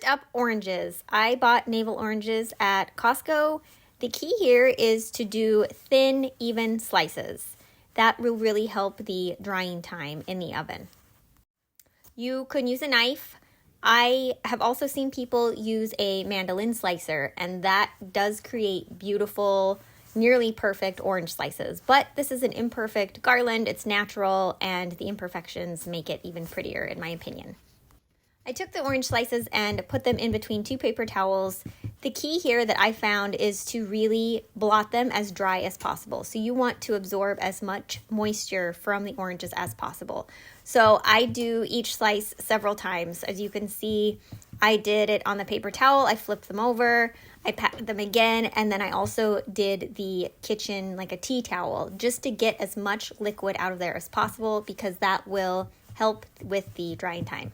up, oranges. I bought navel oranges at Costco. The key here is to do thin, even slices. That will really help the drying time in the oven. You could use a knife. I have also seen people use a mandolin slicer, and that does create beautiful, nearly perfect orange slices. But this is an imperfect garland. It's natural, and the imperfections make it even prettier, in my opinion. I took the orange slices and put them in between 2 paper towels. The key here that I found is to really blot them as dry as possible. So you want to absorb as much moisture from the oranges as possible. So I do each slice several times. As you can see, I did it on the paper towel. I flipped them over, I patted them again, and then I also did the kitchen like a tea towel just to get as much liquid out of there as possible because that will help with the drying time.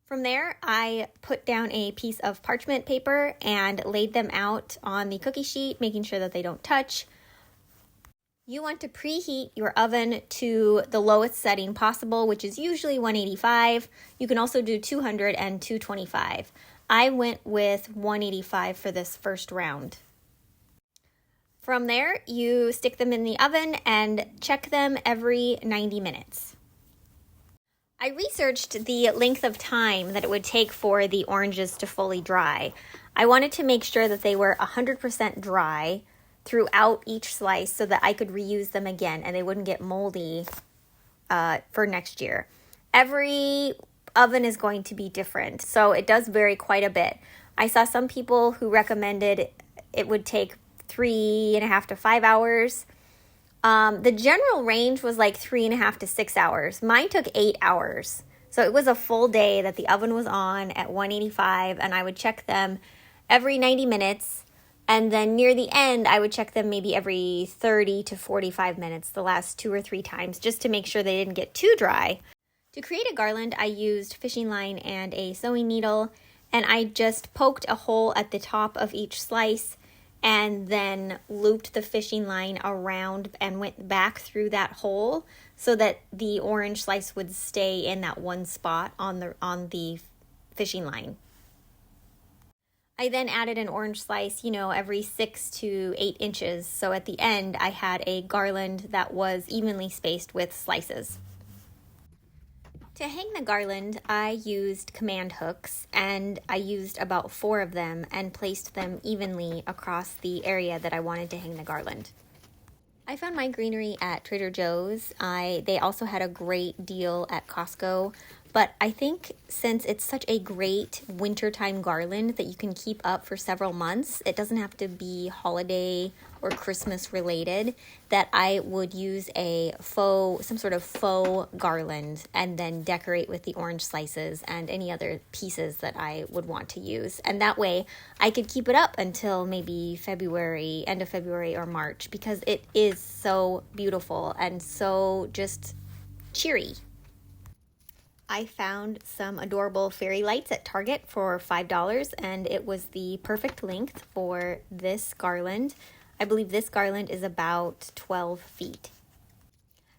From there, I put down a piece of parchment paper and laid them out on the cookie sheet, making sure that they don't touch. You want to preheat your oven to the lowest setting possible, which is usually 185. You can also do 200 and 225. I went with 185 for this first round. From there, you stick them in the oven and check them every 90 minutes. I researched the length of time that it would take for the oranges to fully dry. I wanted to make sure that they were 100% dry throughout each slice so that I could reuse them again and they wouldn't get moldy for next year. Every oven is going to be different, so it does vary quite a bit. I saw some people who recommended it would take 3.5 to 5 hours. The general range was like 3.5 to 6 hours. Mine took 8 hours. So it was a full day that the oven was on at 185, and I would check them every 90 minutes. And then near the end, I would check them maybe every 30 to 45 minutes, the last 2 or 3 times, just to make sure they didn't get too dry. To create a garland, I used fishing line and a sewing needle, and I just poked a hole at the top of each slice and then looped the fishing line around and went back through that hole so that the orange slice would stay in that one spot on the fishing line. I then added an orange slice, every 6 to 8 inches. So at the end, I had a garland that was evenly spaced with slices. To hang the garland, I used command hooks, and I used about 4 of them and placed them evenly across the area that I wanted to hang the garland. I found my greenery at Trader Joe's. They also had a great deal at Costco, but I think since it's such a great wintertime garland that you can keep up for several months, it doesn't have to be holiday or Christmas related, that I would use some sort of faux garland and then decorate with the orange slices and any other pieces that I would want to use. And that way I could keep it up until maybe February, end of February or March, because it is so beautiful and so just cheery. I found some adorable fairy lights at Target for $5, and it was the perfect length for this garland. I believe this garland is about 12 feet.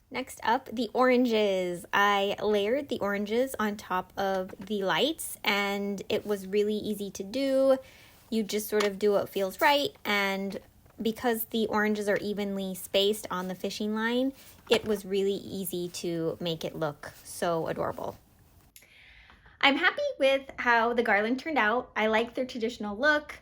Next up, the oranges. I layered the oranges on top of the lights, and it was really easy to do. You just sort of do what feels right, and because the oranges are evenly spaced on the fishing line, it was really easy to make it look so adorable. I'm happy with how the garland turned out. I like their traditional look.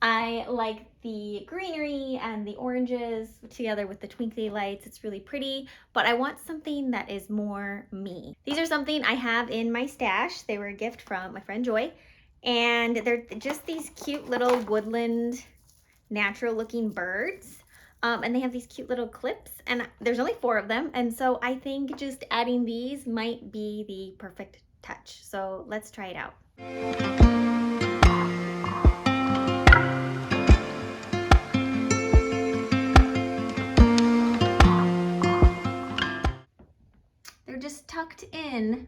I like the greenery and the oranges together with the twinkly lights. It's really pretty, but I want something that is more me. These are something I have in my stash. They were a gift from my friend Joy, and they're just these cute little woodland, natural looking birds. And they have these cute little clips, and there's only 4 of them. And so I think just adding these might be the perfect touch. So let's try it out. They're just tucked in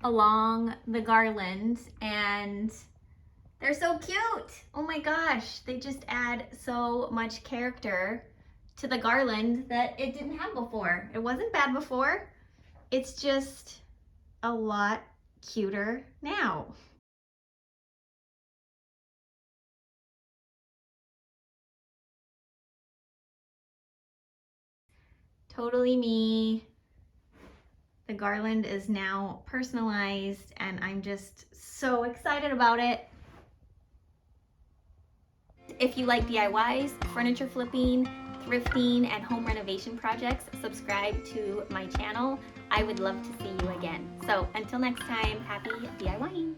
along the garland, and they're so cute. Oh my gosh, they just add so much character to the garland that it didn't have before. It wasn't bad before. It's just a lot cuter now. totally me. The garland is now personalized and I'm just so excited about it. If you like DIYs, furniture flipping, thrifting, and home renovation projects, subscribe to my channel. I would love to see you again. So until next time, happy DIYing.